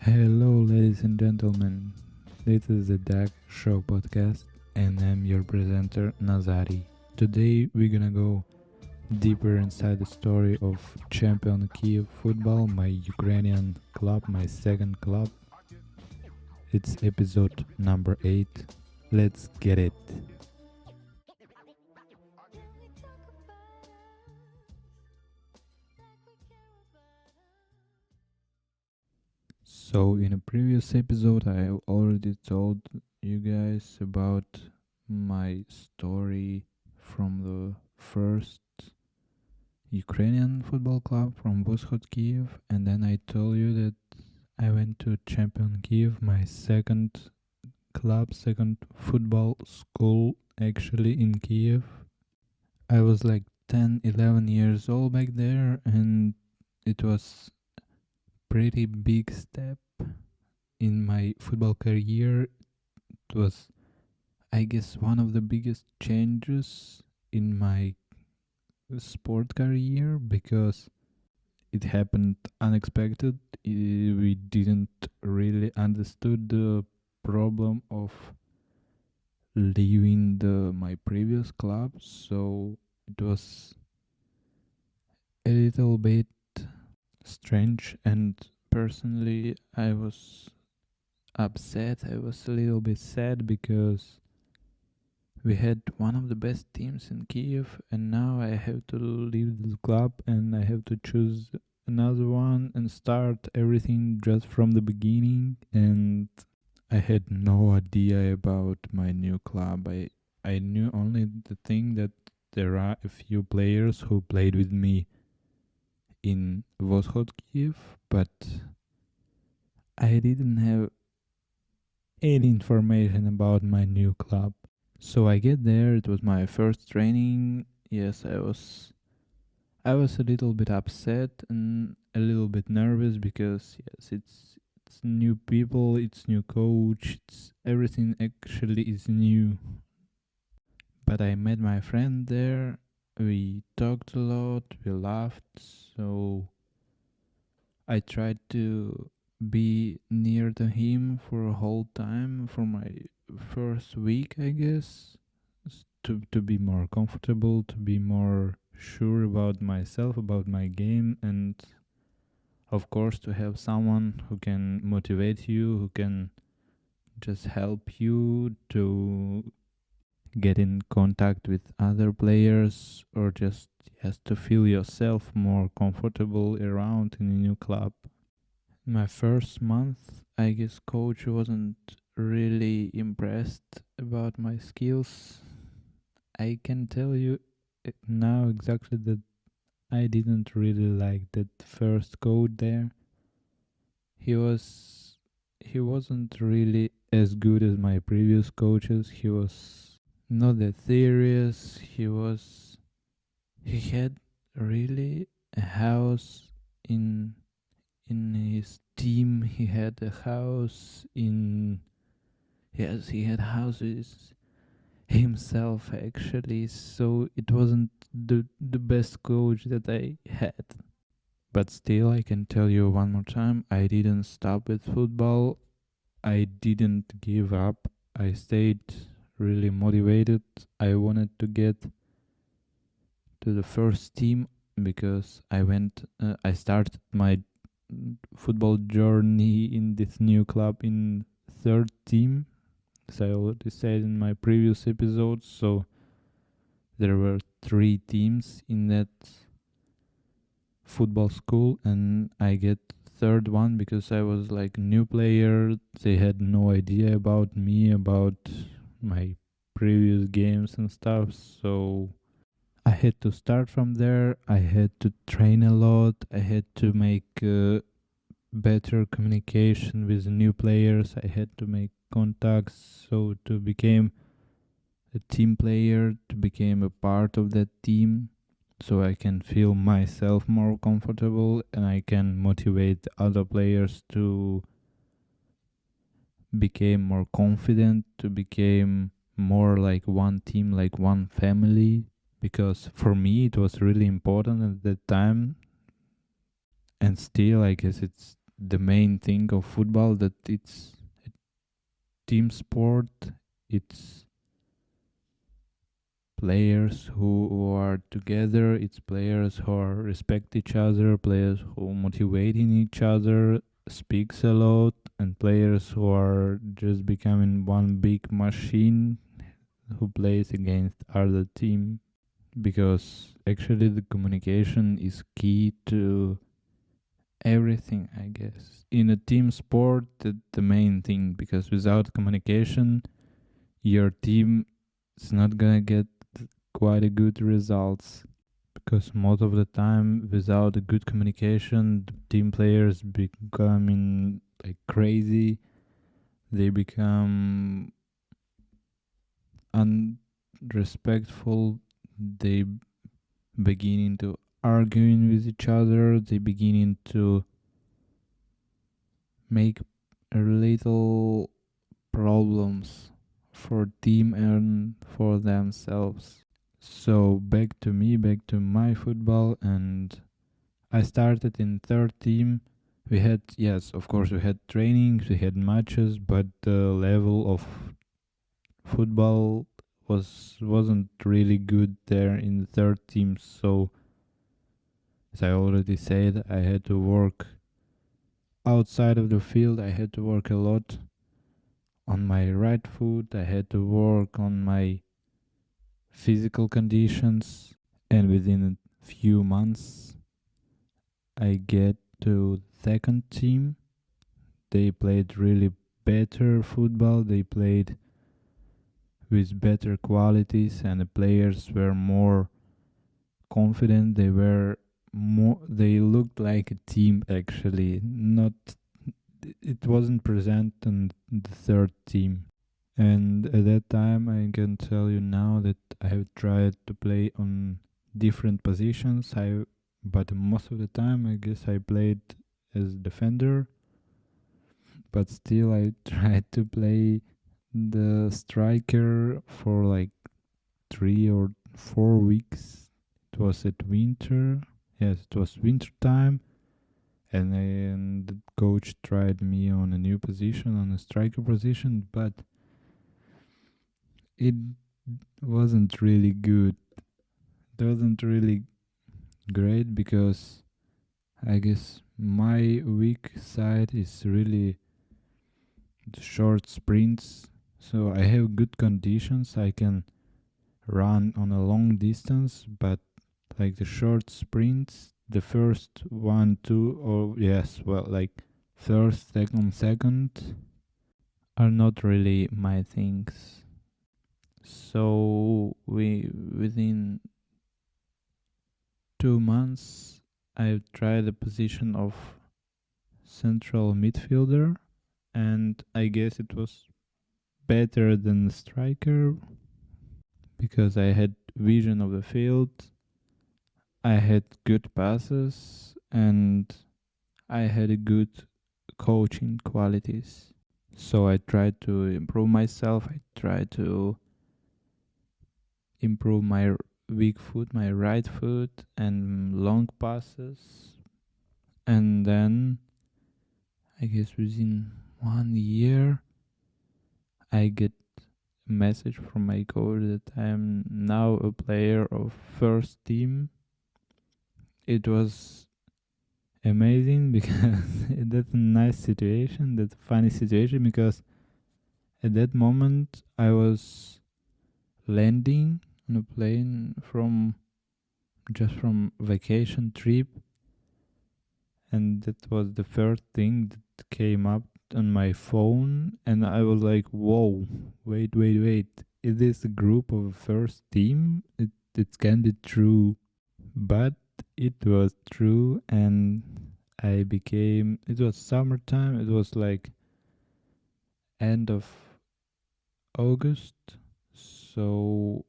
Hello, ladies and gentlemen. This is the DAC Show podcast, and I'm your presenter, Nazari. Today, we're gonna go deeper inside the story of Champion Kiev football, my Ukrainian club, my second club. It's episode number 8. Let's get it. So, in a previous episode, I already told you guys about my story from the first Ukrainian football club from Voshod Kiev, and then I told you that I went to Champion Kiev, my second club, second football school actually in Kiev. I was like 10, 11 years old back there, and it was pretty big step in my football career. It was, I guess, one of the biggest changes in my sport career because it happened unexpected. We didn't really understood the problem of leaving my previous club, so it was a little bit strange, and personally I was upset. I was a little bit sad because we had one of the best teams in Kiev, and now I have to leave the club and I have to choose another one and start everything just from the beginning. And I had no idea about my new club. I knew only the thing that there are a few players who played with me in Voshod Kiev, but I didn't have any information about my new club. So I get there, it was my first training. Yes, I was a little bit upset and a little bit nervous because yes, it's new people, it's new coach, it's everything actually is new. But I met my friend there. We talked a lot, we laughed, so I tried to be near to him for a whole time for my first week, I guess, to be more comfortable, to be more sure about myself, about my game, and of course to have someone who can motivate you, who can just help you to get in contact with other players, or just yes to feel yourself more comfortable around in a new club. My first month, I guess coach wasn't really impressed about my skills. I can tell you now exactly that I didn't really like that first coach there. He wasn't really as good as my previous coaches. He was not that serious. He had really a house in his team. He had a house in yes, he had houses himself actually, so it wasn't the best coach that I had. But still, I can tell you one more time, I didn't stop with football. I didn't give up. I stayed really motivated. I wanted to get to the first team because I started my football journey in this new club in third team, as I already said in my previous episodes. So there were 3 teams in that football school, and I get third one because I was like new player. They had no idea about me, about my previous games and stuff. So I had to start from there. I had to train a lot. I had to make better communication with new players. I had to make contacts, so to become a team player, to become a part of that team, so I can feel myself more comfortable and I can motivate other players to become more confident, to become more like one team, like one family. Because for me it was really important at that time, and still I guess the main thing of football, that it's a team sport. It's players who are together, it's players who are respect each other, players who motivating each other, speaks a lot, and players who are just becoming one big machine who plays against other team. Because actually the communication is key to everything, I guess. In a team sport, the main thing, because without communication, your team is not gonna get quite a good results. Because most of the time, without a good communication, the team players becoming like crazy. They become unrespectful. They beginning to arguing with each other. They beginning to make a little problems for team and for themselves. So back to me, back to my football, and I started in third team. We had, yes, of course, we had trainings, we had matches, but the level of football wasn't really good there in the third team. So as I already said, I had to work outside of the field. I had to work a lot on my right foot. I had to work on my physical conditions, and within a few months I get to second team. They played really better football. They played with better qualities, and the players were more confident. They were more. They looked like a team actually. Not. It wasn't present in the third team. And at that time, I can tell you now that I have tried to play on different positions. But most of the time, I guess I played as defender. But still, I tried to play the striker for like 3 or 4 weeks. It was at winter. Yes, it was winter time, and the coach tried me on a new position, on a striker position, but it wasn't really good. It wasn't really great because I guess my weak side is really the short sprints. So I have good conditions. I can run on a long distance, but like the short sprints, the first one, two, or yes, well, like first, second, are not really my things. So we within 2 months, I've tried the position of central midfielder, and I guess it was better than the striker because I had vision of the field, I had good passes, and I had a good coaching qualities. So I tried to improve myself. I tried to improve my weak foot, my right foot, and long passes. And then I guess within 1 year, I get a message from my coach that I am now a player of first team. It was amazing because that's a nice situation, that's a funny situation because at that moment I was landing on a plane from vacation trip, and that was the first thing that came up on my phone, and I was like, whoa, wait, is this a group of first team? It can be true. But it was true, and it was summertime, it was like end of August. So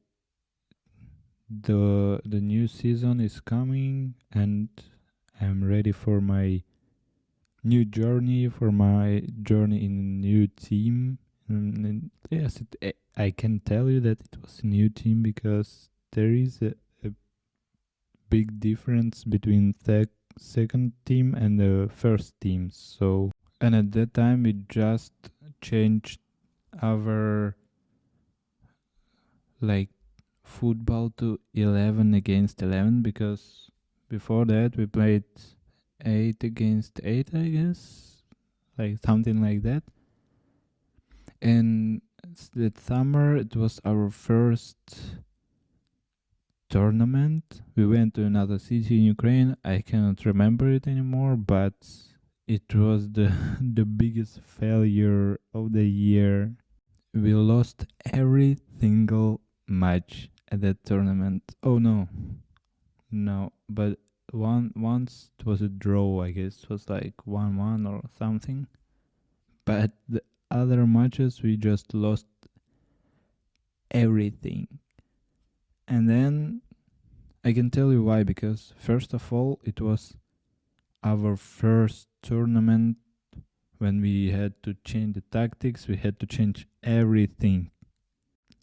the new season is coming, and I'm ready for my new journey, for my journey in a new team. And yes, I can tell you that it was a new team because there is a big difference between second team and the first team. So, and at that time we just changed our like football to 11 against 11, because before that we played 8 against 8, I guess, like something like that. And that summer it was our first tournament. We went to another city in Ukraine. I cannot remember it anymore, but it was the the biggest failure of the year. We lost every single match at that tournament. Oh no, no, but once it was a draw. I guess it was like 1-1 or something. But the other matches we just lost everything. And then I can tell you why, because first of all, it was our first tournament when we had to change the tactics, we had to change everything,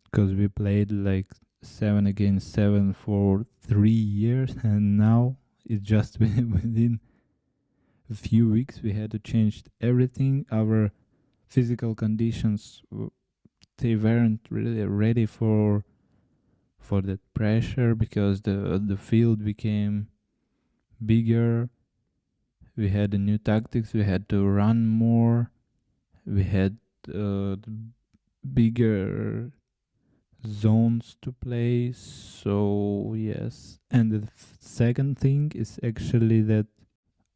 because we played like 7 against 7 for 3 years, and now it's just within a few weeks we had to change everything. Our physical conditions, they weren't really ready for that pressure, because the field became bigger. We had the new tactics. We had to run more. We had bigger zones to play. So yes, and the second thing is actually that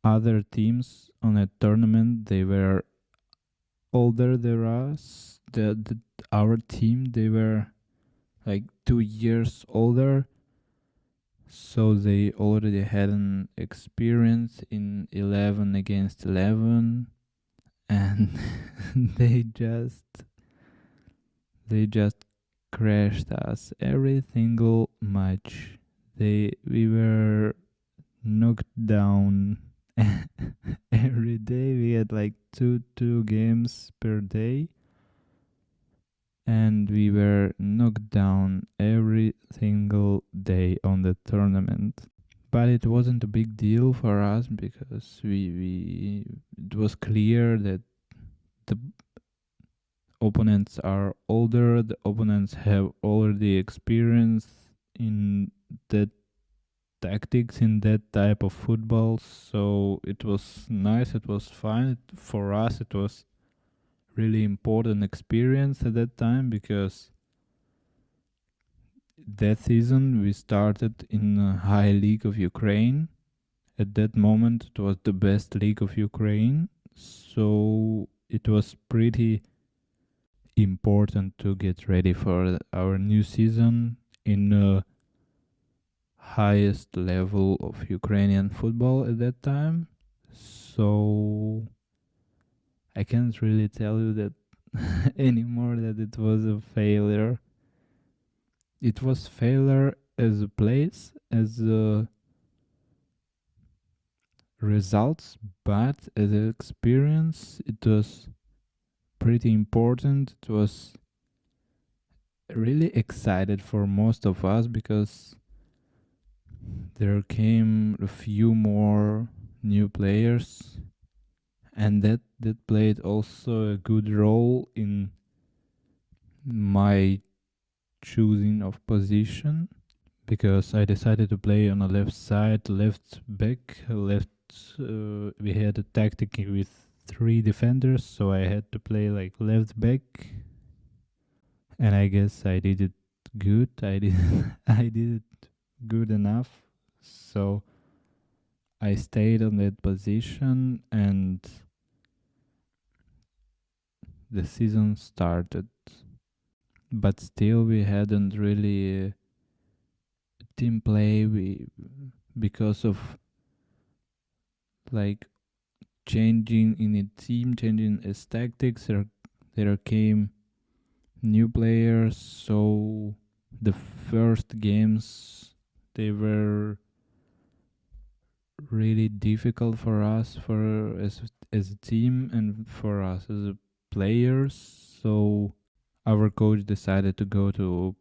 other teams on a tournament, they were older than us. Our team, they were like 2 years older, so they already had an experience in 11 against 11, and they just crashed us every single match. We were knocked down every day. We had like two games per day, and we were knocked down every single day on the tournament. But it wasn't a big deal for us, because we it was clear that the opponents are older, the opponents have already experience in that tactics, in that type of football. So it was nice, it was fine. For us it was really important experience at that time, because that season we started in a high league of Ukraine. At that moment it was the best league of Ukraine, so it was pretty important to get ready for our new season in the highest level of Ukrainian football at that time. So I can't really tell you that anymore that it was a failure. It was failure as a place, as a results, but as an experience it was pretty important. It was really excited for most of us, because there came a few more new players, and that played also a good role in my choosing of position, because I decided to play on the left side, left back, left. We had a tactic with 3 defenders, so I had to play like left back, and I guess I did it good. I did it good enough. So I stayed on that position, and the season started. But still, we hadn't really team play. Because of like changing in a team, changing its tactics. There came new players, so the first games, they were really difficult for us, for as a team, and for us as players. So our coach decided to go to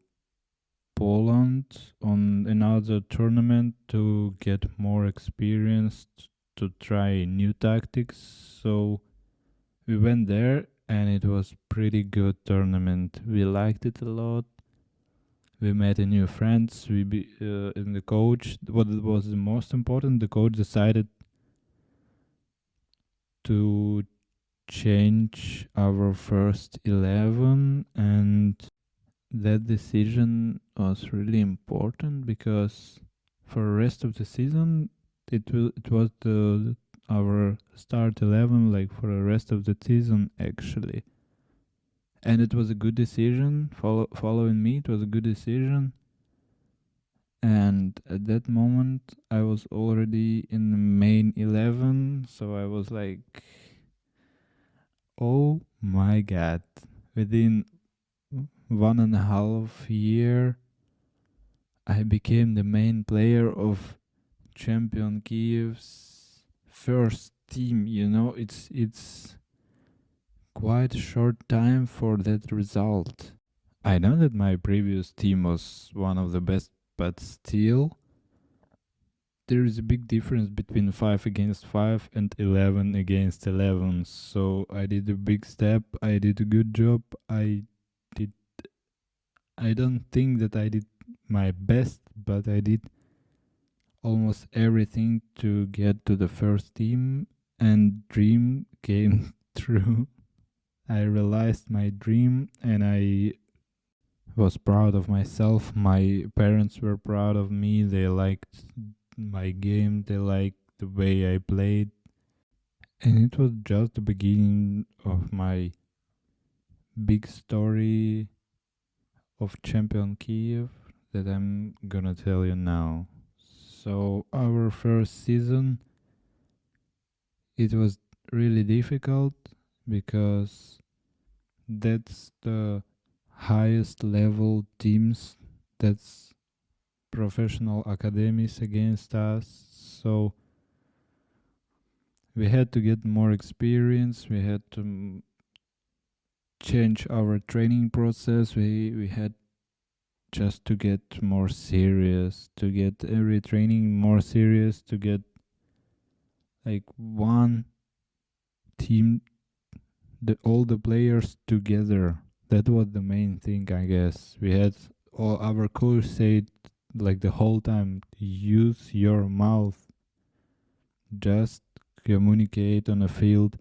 Poland on another tournament to get more experience, to try new tactics. So we went there and it was pretty good tournament. We liked it a lot. We met a new friends. And the coach. What was the most important? The coach decided to change our first 11, and that decision was really important because for the rest of the season it was the our start 11 like for the rest of the season actually, and it was a good decision. Following me, it was a good decision. And at that moment I was already in the main 11, so I was like, oh my god, within 1.5 year I became the main player of Champion Kiev's first team. It's quite a short time for that result. I know that my previous team was one of the best, but still there is a big difference between 5 against 5 and 11 against 11. So I did a big step. I did a good job. Did I don't think that I did my best, but I did almost everything to get to the first team, and dream came true. I realized my dream and I was proud of myself. My parents were proud of me. They liked my game. They liked the way I played. And it was just the beginning of my big story of Champion Kiev that I'm gonna tell you now. So our first season, it was really difficult because that's the highest level teams, that's professional academies against us. So we had to get more experience. We had to change our training process. We had just to get more serious, to get every training more serious, to get like one team, all the players together. That was the main thing, I guess. We had all our coach said like the whole time, use your mouth, just communicate on the field,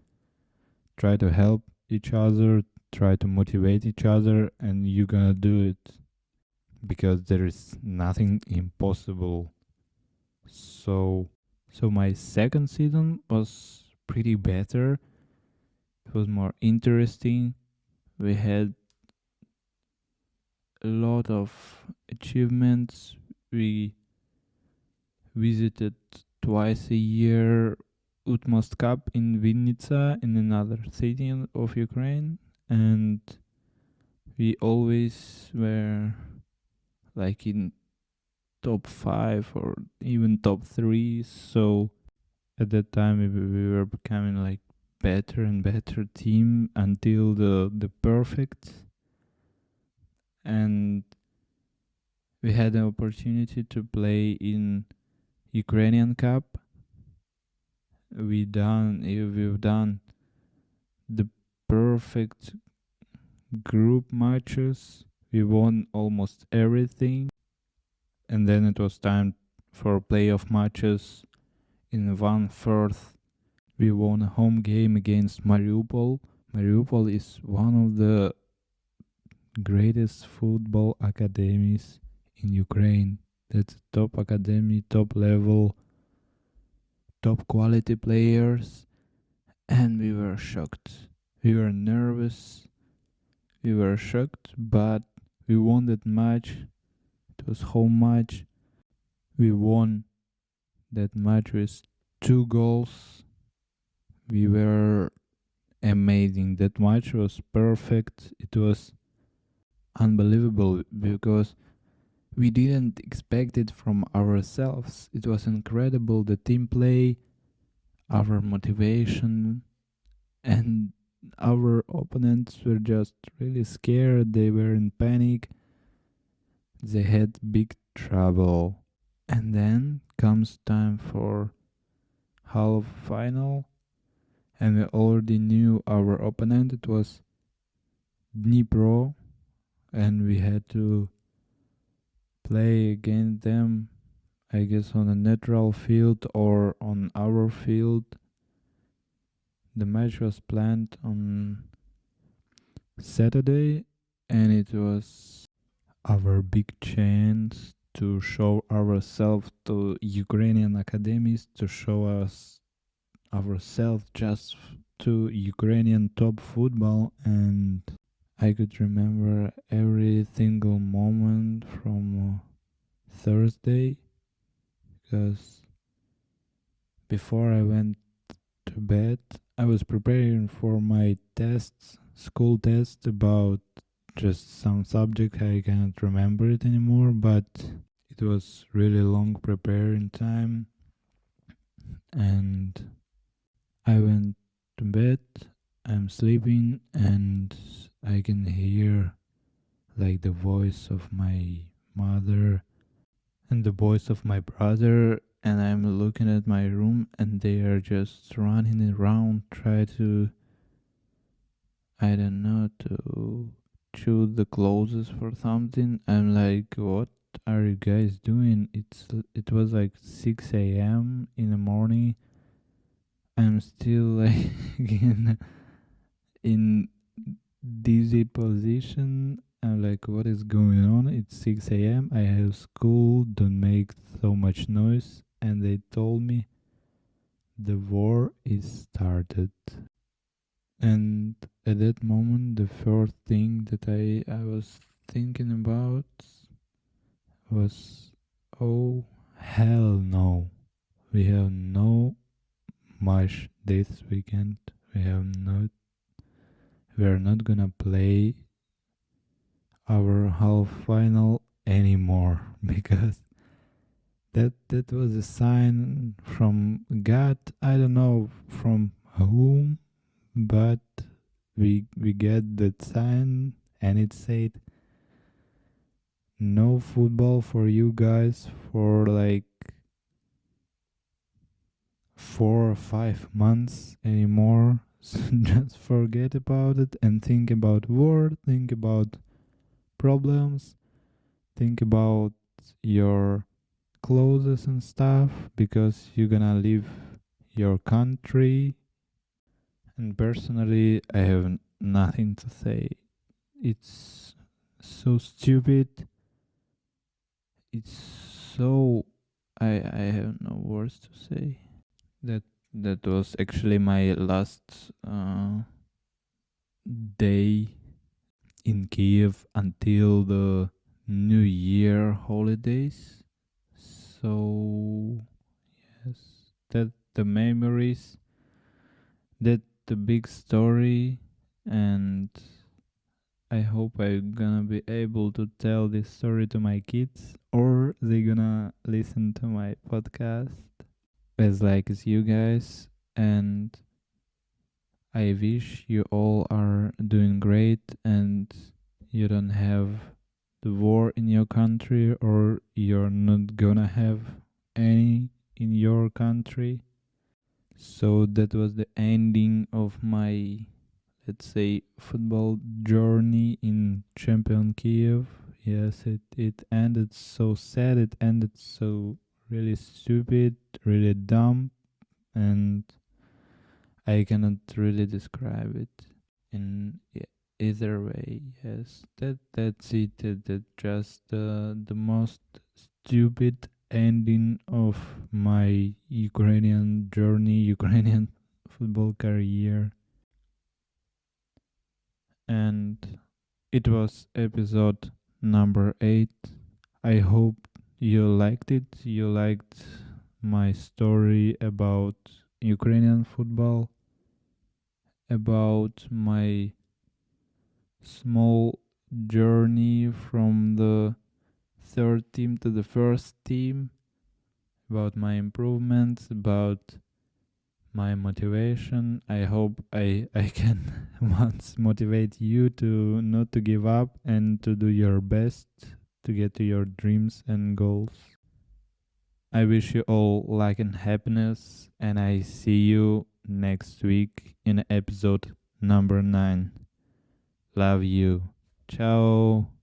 try to help each other, try to motivate each other, and you're gonna do it because there is nothing impossible. So my second season was pretty better. It was more interesting. We had a lot of achievements. We visited twice a year Utmost Cup in Vinnytsia, in another city of Ukraine, and we always were like in top 5 or even top 3. So at that time we were becoming like better and better team until the perfect, and we had the opportunity to play in Ukrainian Cup. We've done the perfect group matches. We won almost everything, and then it was time for playoff matches. In 1/4, we won a home game against Mariupol. Mariupol is one of the greatest football academies in Ukraine. That's top academy, top level, top quality players, and we were shocked. We were nervous. We were shocked, but we won that match. It was home match. We won that match with 2 goals. We were amazing. That match was perfect. It was unbelievable because we didn't expect it from ourselves. It was incredible, the team play, our motivation, and our opponents were just really scared. They were in panic. they had big trouble. And then comes time for half final, and we already knew our opponent. It was Dnipro, and we had to play against them, I guess, on a neutral field or on our field. The match was planned on Saturday, and it was our big chance to show ourselves to Ukrainian academies, to show us ourselves just to Ukrainian top football. And I could remember every single moment from Thursday, because before I went to bed I was preparing for my tests, school tests, about just some subject. I cannot remember it anymore, but it was really long preparing time, and I went to bed. I'm sleeping, and I can hear like the voice of my mother and the voice of my brother, and I'm looking at my room and they are just running around, try to, I don't know, to choose the clothes for something. I'm like, what are you guys doing? It was like 6 a.m. in the morning. I'm still like in dizzy position. I'm like, what is going on? It's 6 a.m. I have school. Don't make so much noise. And they told me the war is started. And at that moment, the first thing that I was thinking about was, oh, hell no. We have no match this weekend. We're not gonna play our half final anymore because that was a sign from God. I don't know from whom, but we get that sign, and it said no football for you guys for like 4 or 5 months anymore. So just forget about it and think about war, think about problems, think about your clothes and stuff, because you're gonna leave your country. And personally, I have nothing to say. It's so stupid. It's so, I have no words to say. That was actually my last day in Kiev until the New Year holidays. So yes, that the memories, that the big story, and I hope I'm gonna be able to tell this story to my kids, or they gonna listen to my podcast as like as you guys. And I wish you all are doing great and you don't have the war in your country, or you're not gonna have any in your country. So that was the ending of my, let's say, football journey in Champion Kiev. Yes, it ended so sad, it ended so really stupid, really dumb, and I cannot really describe it in either way. Yes, that's it. That just the most stupid ending of my Ukrainian journey, Ukrainian football career. And it was episode number 8. I hope you liked it. You liked my story about Ukrainian football, about my small journey from the third team to the first team, about my improvements, about my motivation. I hope I can once motivate you to not to give up and to do your best to get to your dreams and goals. I wish you all luck and happiness, and I see you next week in episode number 9. Love you. Ciao.